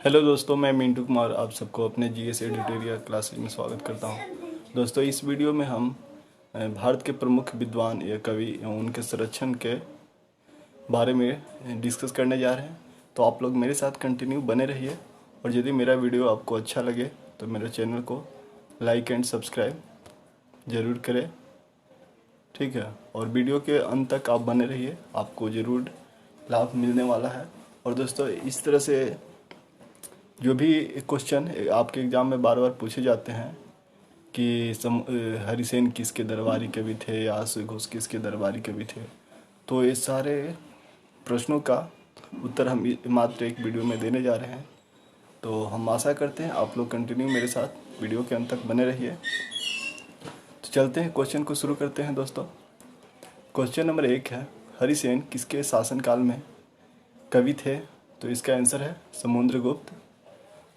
Hello दोस्तों, मैं मिंटू कुमार आप सबको अपने जीएस एडिटोरियल क्लासेज में स्वागत करता हूं। दोस्तों, इस वीडियो में हम भारत के प्रमुख विद्वान या कवि एवं उनके संरक्षण के बारे में डिस्कस करने जा रहे हैं। तो आप लोग मेरे साथ कंटिन्यू बने रहिए, और यदि मेरा वीडियो आपको अच्छा लगे तो मेरे चैनल को लाइक एंड सब्सक्राइब ज़रूर करें, ठीक है। और वीडियो के अंत तक आप बने रहिए, आपको ज़रूर लाभ मिलने वाला है। और दोस्तों, इस तरह से जो भी क्वेश्चन आपके एग्ज़ाम में बार बार पूछे जाते हैं कि हरिसेन किसके दरबारी कवि थे या आशु घोष किसके दरबारी कवि थे, तो ये सारे प्रश्नों का उत्तर हम मात्र एक वीडियो में देने जा रहे हैं। तो हम आशा करते हैं आप लोग कंटिन्यू मेरे साथ वीडियो के अंत तक बने रहिए। तो चलते हैं, क्वेश्चन को शुरू करते हैं दोस्तों। क्वेश्चन नंबर 1 है, हरिसेन किसके शासनकाल में कवि थे? तो इसका आंसर है समुद्रगुप्त।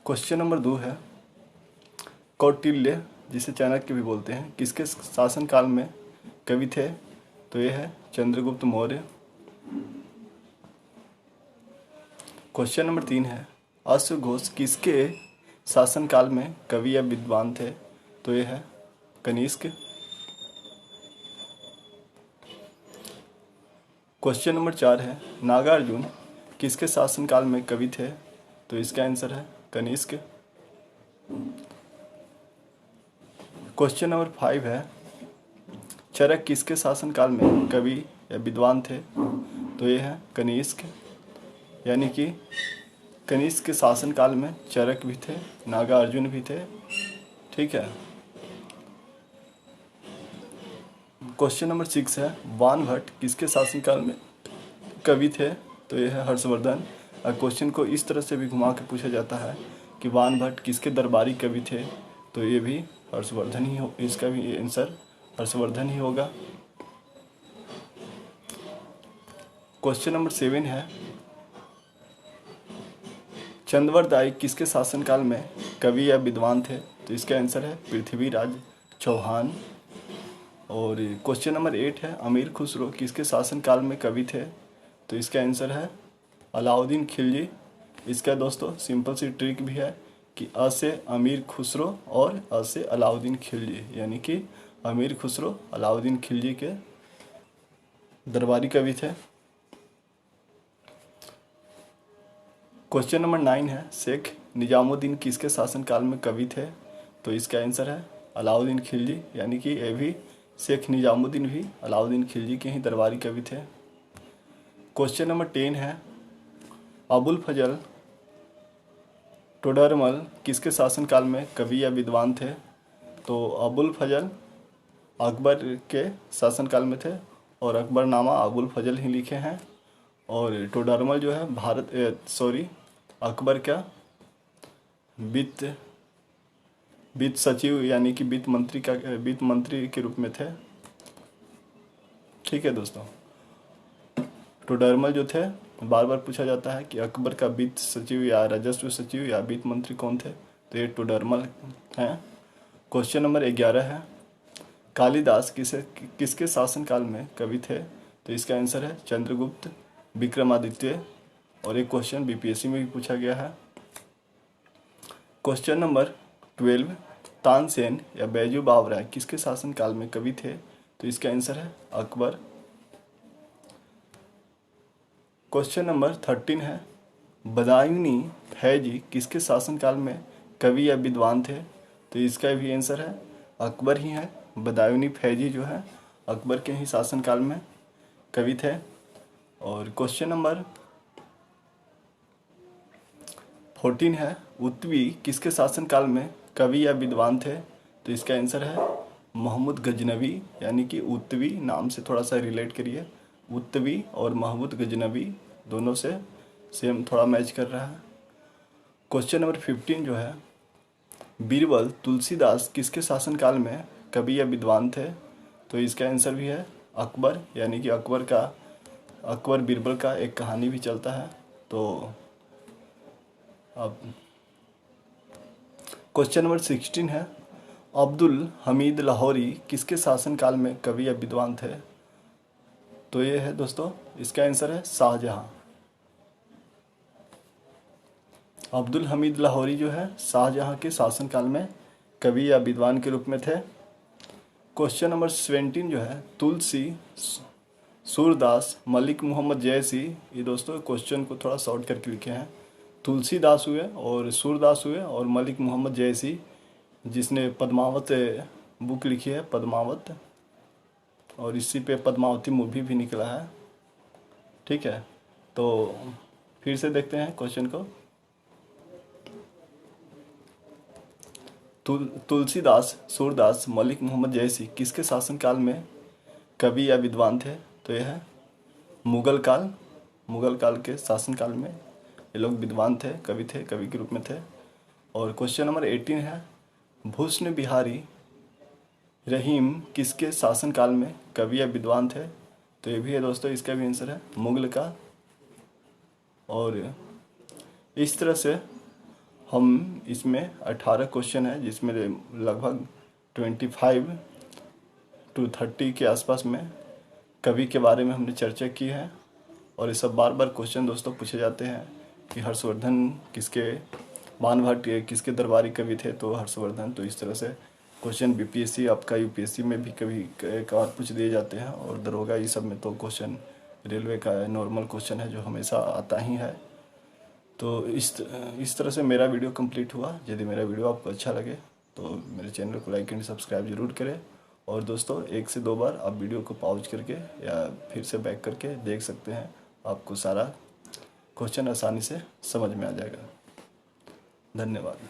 क्वेश्चन नंबर 2 है, कौटिल्य जिसे चाणक्य भी बोलते हैं किसके शासनकाल में कवि थे? तो यह है चंद्रगुप्त मौर्य। क्वेश्चन नंबर 3 है, अश्व घोष किसके शासनकाल में कवि या विद्वान थे? तो यह है कनिष्क। क्वेश्चन नंबर 4 है, नागार्जुन किसके शासनकाल में कवि थे? तो इसका आंसर है कनिष्क। क्वेश्चन नंबर 5 है, चरक किसके शासनकाल में कवि या विद्वान थे? तो ये है कनिष्क, यानी कि कनिष्क के शासनकाल में चरक भी थे, नागार्जुन भी थे, ठीक है। क्वेश्चन नंबर 6 है, वानभट्ट किसके शासनकाल में कवि थे? तो ये है हर्षवर्धन। और क्वेश्चन को इस तरह से भी घुमा के पूछा जाता है कि वानभट्ट किसके दरबारी कवि थे? तो ये भी हर्षवर्धन ही हो, इसका भी आंसर हर्षवर्धन ही होगा। क्वेश्चन नंबर 7 है, चंद्रवरदाई किसके शासनकाल में कवि या विद्वान थे? तो इसका आंसर है पृथ्वीराज चौहान। और क्वेश्चन नंबर 8 है, अमीर खुसरो किसके शासनकाल में कवि थे? तो इसका आंसर है अलाउद्दीन खिलजी। इसका दोस्तों सिंपल सी ट्रिक भी है कि अ से अमीर खुसरो और अ से अलाउद्दीन खिलजी, यानी कि अमीर खुसरो अलाउद्दीन खिलजी के दरबारी कवि थे। क्वेश्चन नंबर 9 है, शेख निजामुद्दीन किसके शासनकाल में कवि थे? तो इसका आंसर है अलाउद्दीन खिलजी, यानी कि ये भी शेख निजामुद्दीन भी अलाउद्दीन खिलजी के ही दरबारी कवि थे। क्वेश्चन नंबर 10 है, अबुल फजल टोडरमल किसके शासनकाल में कवि या विद्वान थे? तो अबुल फजल अकबर के शासनकाल में थे, और अकबरनामा अबुल फजल ही लिखे हैं। और टोडरमल जो है अकबर का वित्त सचिव, यानी कि वित्त मंत्री के रूप में थे, ठीक है दोस्तों। टोडरमल जो थे, बार बार पूछा जाता है कि अकबर का वित्त सचिव या राजस्व सचिव या वित्त मंत्री कौन थे? तो ये टोडरमल हैं। क्वेश्चन नंबर 11 है, कालिदास किसके शासनकाल में कवि थे? तो इसका आंसर है चंद्रगुप्त विक्रमादित्य। और एक क्वेश्चन बीपीएससी में भी पूछा गया है। क्वेश्चन नंबर 12, तानसेन या बैजू बावरा किसके शासनकाल में कवि थे? तो इसका आंसर है अकबर। क्वेश्चन नंबर 13 है, बदायूनी फैजी किसके शासनकाल में कवि या विद्वान थे? तो इसका भी आंसर है अकबर ही है। बदायूनी फैजी जो है अकबर के ही शासनकाल में कवि थे। और क्वेश्चन नंबर 14 है, उत्वी किसके शासनकाल में कवि या विद्वान थे? तो इसका आंसर है महमूद गजनवी, यानी कि उत्वी नाम से थोड़ा सा रिलेट करिए। उत्वी और महमूद गजनवी दोनों से सेम थोड़ा मैच कर रहा है। क्वेश्चन नंबर 15 जो है, बीरबल तुलसीदास किसके शासनकाल में कवि या विद्वान थे? तो इसका आंसर भी है अकबर, यानी कि अकबर बीरबल का एक कहानी भी चलता है। तो अब क्वेश्चन नंबर 16 है, अब्दुल हमीद लाहौरी किसके शासनकाल में कवि या विद्वान थे? तो ये है दोस्तों, इसका आंसर है शाहजहां। अब्दुल हमीद लाहौरी जो है शाहजहां के शासनकाल में कवि या विद्वान के रूप में थे। क्वेश्चन नंबर 17 जो है तुलसी, सूरदास, मलिक मोहम्मद जैसी। ये दोस्तों क्वेश्चन को थोड़ा शॉर्ट करके लिखे हैं। तुलसीदास हुए और सूरदास हुए और मलिक मोहम्मद जैसी, जिसने पद्मावत बुक लिखी है, पद्मावत, और इसी पे पद्मावती मूवी भी निकला है। ठीक है, तो फिर से देखते हैं क्वेश्चन को। तुलसीदास, सूरदास, मलिक मोहम्मद जैसी किसके शासनकाल में कवि या विद्वान थे? तो यह है मुगल काल के शासनकाल में ये लोग विद्वान थे, कवि के रूप में थे। और क्वेश्चन नंबर 18 है भूषण बिहारी रहीम किसके शासनकाल में कवि या विद्वान थे? तो ये भी है दोस्तों, इसका भी आंसर है मुगल का। और इस तरह से हम इसमें 18 क्वेश्चन है, जिसमें लगभग 25 to 30 के आसपास में कवि के बारे में हमने चर्चा की है। और ये सब बार बार क्वेश्चन दोस्तों पूछे जाते हैं कि हर्षवर्धन किसके, बाणभट्ट किसके दरबारी कवि थे? तो हर्षवर्धन। तो इस तरह से क्वेश्चन बीपीएससी, आपका यूपीएससी में भी कभी कभार पूछ दिए जाते हैं। और दरोगा ये सब में तो क्वेश्चन रेलवे का नॉर्मल क्वेश्चन है जो हमेशा आता ही है। तो इस तरह से मेरा वीडियो कंप्लीट हुआ। यदि मेरा वीडियो आपको अच्छा लगे तो मेरे चैनल को लाइक एंड सब्सक्राइब जरूर करें। और दोस्तों 1 से 2 बार आप वीडियो को पॉज करके या फिर से बैक करके देख सकते हैं, आपको सारा क्वेश्चन आसानी से समझ में आ जाएगा। धन्यवाद।